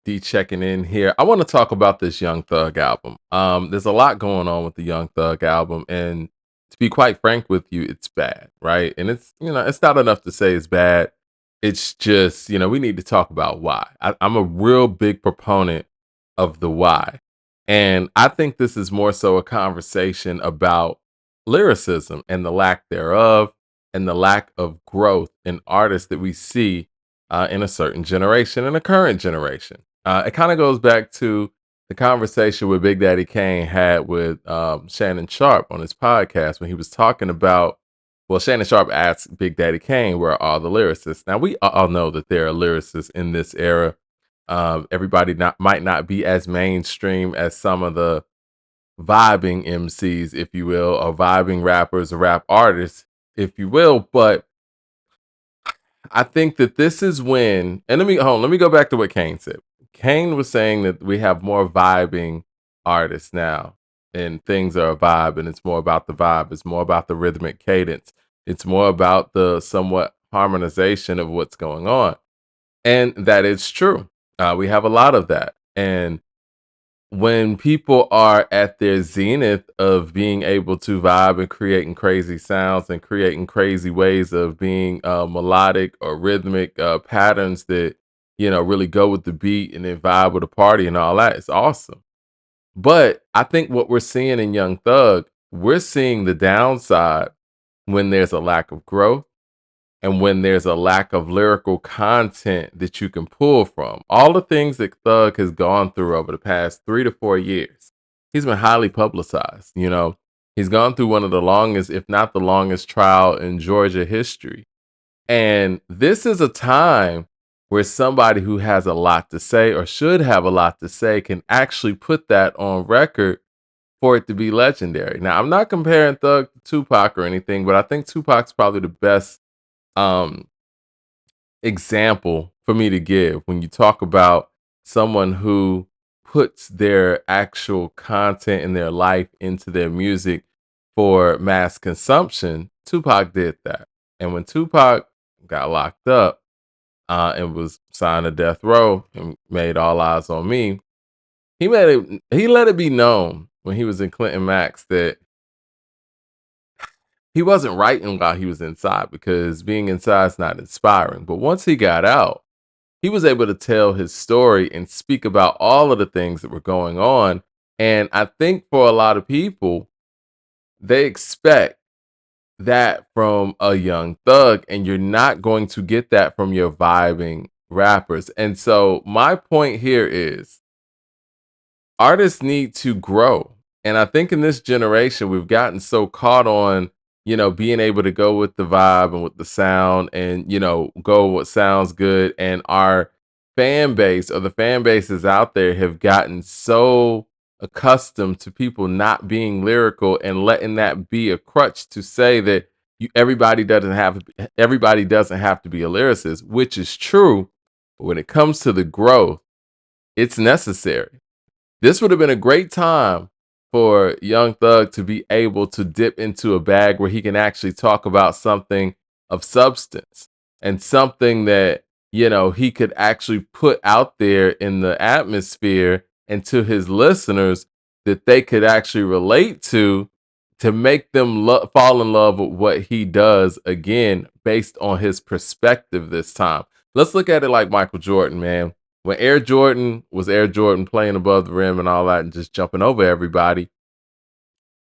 D checking in here. I want to talk about this Young Thug album. There's a lot going on with the Young Thug album, and to be quite frank with you, it's bad, right? And it's not enough to say it's bad. It's just, we need to talk about why. I'm a real big proponent of the why, and I think this is more so a conversation about lyricism and the lack thereof, and the lack of growth in artists that we see in a certain generation, in a current generation. It kind of goes back to the conversation with Big Daddy Kane had with Shannon Sharp on his podcast when he was talking about. Well, Shannon Sharp asked Big Daddy Kane, "Where are all the lyricists?" Now we all know that there are lyricists in this era. Everybody might not be as mainstream as some of the vibing MCs, if you will, or vibing rappers or rap artists, if you will, but I think that this is when, and let me go back to what Kane said. Kane was saying that we have more vibing artists now, and things are a vibe, and it's more about the vibe. It's more about the rhythmic cadence. It's more about the somewhat harmonization of what's going on, and that is true. We have a lot of that, and when people are at their zenith of being able to vibe and creating crazy sounds and creating crazy ways of being melodic or rhythmic patterns that really go with the beat and then vibe with the party and all that, it's awesome. But I think what we're seeing in Young Thug, we're seeing the downside when there's a lack of growth and when there's a lack of lyrical content that you can pull from. All the things that Thug has gone through over the past 3 to 4 years, he's been highly publicized. He's gone through one of the longest, if not the longest, trial in Georgia history. And this is a time where somebody who has a lot to say or should have a lot to say can actually put that on record for it to be legendary. Now, I'm not comparing Thug to Tupac or anything, but I think Tupac's probably the best um example for me to give when you talk about someone who puts their actual content in their life into their music for mass consumption. Tupac did that. And when Tupac got locked up and was signed to death row and made All Eyes on Me, he let it be known when he was in Clinton Max that he wasn't writing while he was inside, because being inside is not inspiring. But once he got out, he was able to tell his story and speak about all of the things that were going on. And I think for a lot of people, they expect that from a Young Thug, and you're not going to get that from your vibing rappers. And so my point here is artists need to grow. And I think in this generation, we've gotten so caught on, being able to go with the vibe and with the sound and, go what sounds good. And our fan base, or the fan bases out there, have gotten so accustomed to people not being lyrical and letting that be a crutch to say that everybody doesn't have to be a lyricist, which is true. But when it comes to the growth, it's necessary. This would have been a great time for Young Thug to be able to dip into a bag where he can actually talk about something of substance and something that, he could actually put out there in the atmosphere and to his listeners that they could actually relate to make them fall in love with what he does again based on his perspective this time. Let's look at it like Michael Jordan, man. When Air Jordan was Air Jordan, playing above the rim and all that and just jumping over everybody,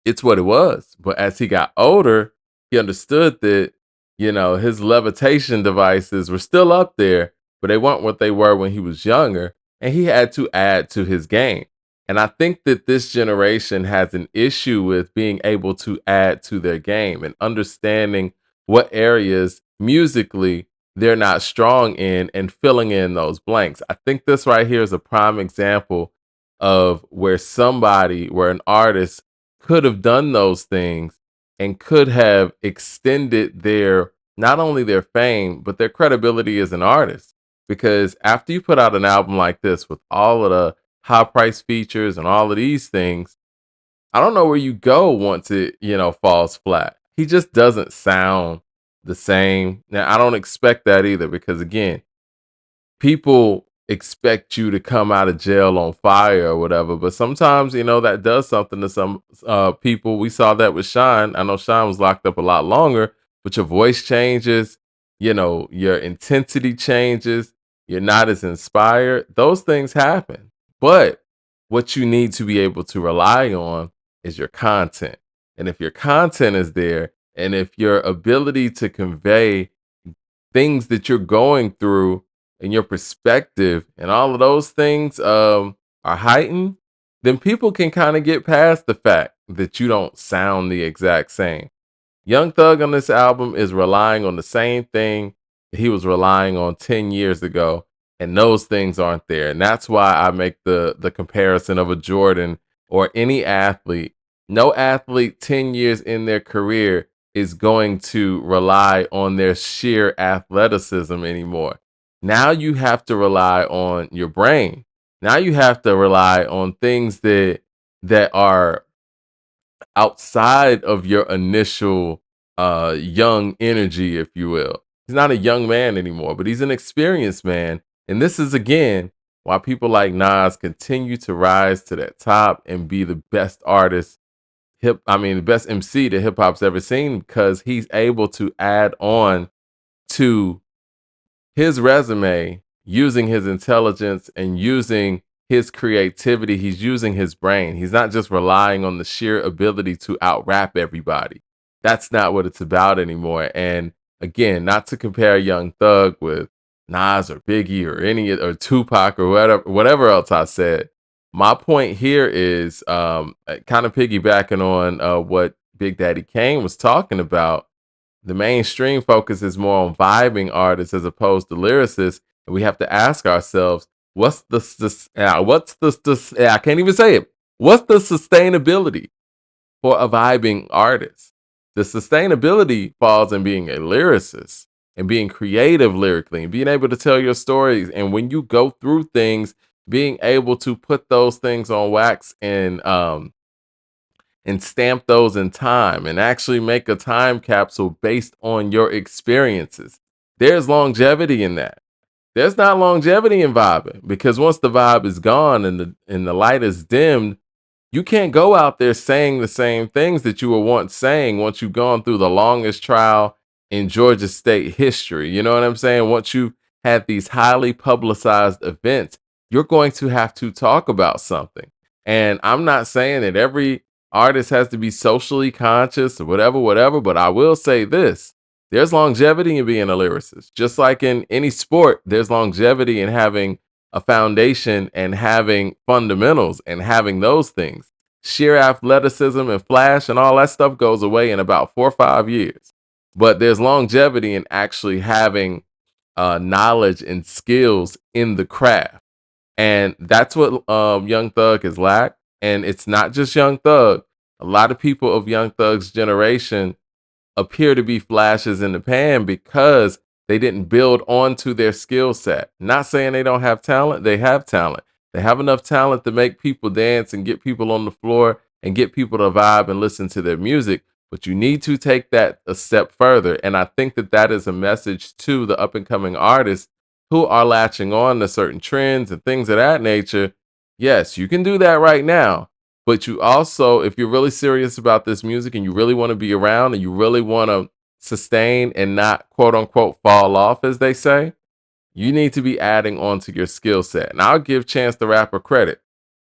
it's what it was. But as he got older, he understood that, his levitation devices were still up there, but they weren't what they were when he was younger. And he had to add to his game. And I think that this generation has an issue with being able to add to their game and understanding what areas musically they're not strong in and filling in those blanks. I think this right here is a prime example of where an artist could have done those things and could have extended their, not only their fame, but their credibility as an artist. Because after you put out an album like this with all of the high price features and all of these things, I don't know where you go once it, falls flat. He just doesn't sound the same. Now, I don't expect that either, because again, people expect you to come out of jail on fire or whatever. But sometimes, that does something to some people. We saw that with Shine. I know Shine was locked up a lot longer, but your voice changes, your intensity changes, you're not as inspired. Those things happen. But what you need to be able to rely on is your content. And if your content is there, and if your ability to convey things that you're going through and your perspective and all of those things are heightened, then people can kind of get past the fact that you don't sound the exact same. Young Thug on this album is relying on the same thing he was relying on 10 years ago, and those things aren't there. And that's why I make the comparison of a Jordan or any athlete. No athlete 10 years in their career is going to rely on their sheer athleticism anymore. Now you have to rely on your brain. Now you have to rely on things that are outside of your initial young energy, if you will. He's not a young man anymore, but he's an experienced man. And this is again why people like Nas continue to rise to that top and be the best artist the best MC that hip hop's ever seen, because he's able to add on to his resume using his intelligence and using his creativity. He's using his brain. He's not just relying on the sheer ability to out rap everybody. That's not what it's about anymore. And again, not to compare Young Thug with Nas or Biggie or or Tupac or whatever else I said. My point here is kind of piggybacking on what Big Daddy Kane was talking about. The mainstream focus is more on vibing artists as opposed to lyricists, and we have to ask ourselves, I can't even say it. What's the sustainability for a vibing artist? The sustainability falls in being a lyricist and being creative lyrically and being able to tell your stories. And when you go through things, being able to put those things on wax and stamp those in time and actually make a time capsule based on your experiences. There's longevity in that. There's not longevity in vibing, because once the vibe is gone and the light is dimmed, you can't go out there saying the same things that you were once saying once you've gone through the longest trial in Georgia state history. You know what I'm saying? Once you've had these highly publicized events, you're going to have to talk about something. And I'm not saying that every artist has to be socially conscious or whatever, but I will say this. There's longevity in being a lyricist. Just like in any sport, there's longevity in having a foundation and having fundamentals and having those things. Sheer athleticism and flash and all that stuff goes away in about 4 or 5 years. But there's longevity in actually having knowledge and skills in the craft. And that's what Young Thug has lacked. And it's not just Young Thug. A lot of people of Young Thug's generation appear to be flashes in the pan because they didn't build onto their skill set. Not saying they don't have talent, they have talent. They have enough talent to make people dance and get people on the floor and get people to vibe and listen to their music. But you need to take that a step further. And I think that that is a message to the up and coming artists who are latching on to certain trends and things of that nature. Yes, you can do that right now. But you also, if you're really serious about this music and you really want to be around and you really want to sustain and not quote unquote fall off, as they say, you need to be adding on to your skill set. And I'll give Chance the Rapper credit.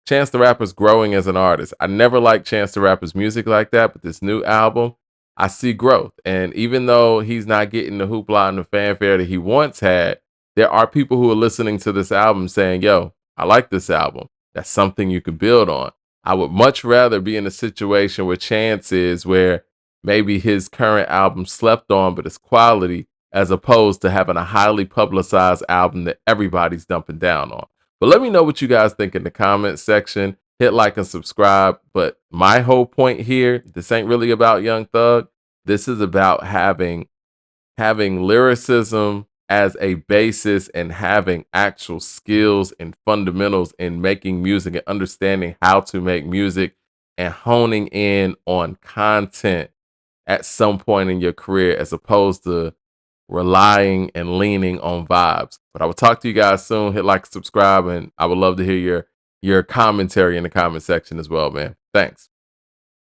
Chance the Rapper's growing as an artist. I never liked Chance the Rapper's music like that, but this new album, I see growth. And even though he's not getting the hoopla and the fanfare that he once had, there are people who are listening to this album saying, yo, I like this album. That's something you could build on. I would much rather be in a situation where Chance is, where maybe his current album slept on, but it's quality, as opposed to having a highly publicized album that everybody's dumping down on. But let me know what you guys think in the comments section. Hit like and subscribe. But my whole point here, this ain't really about Young Thug. This is about having lyricism as a basis and having actual skills and fundamentals in making music and understanding how to make music and honing in on content at some point in your career, as opposed to relying and leaning on vibes. But I will talk to you guys soon. Hit like, subscribe, and I would love to hear your commentary in the comment section as well, man. Thanks.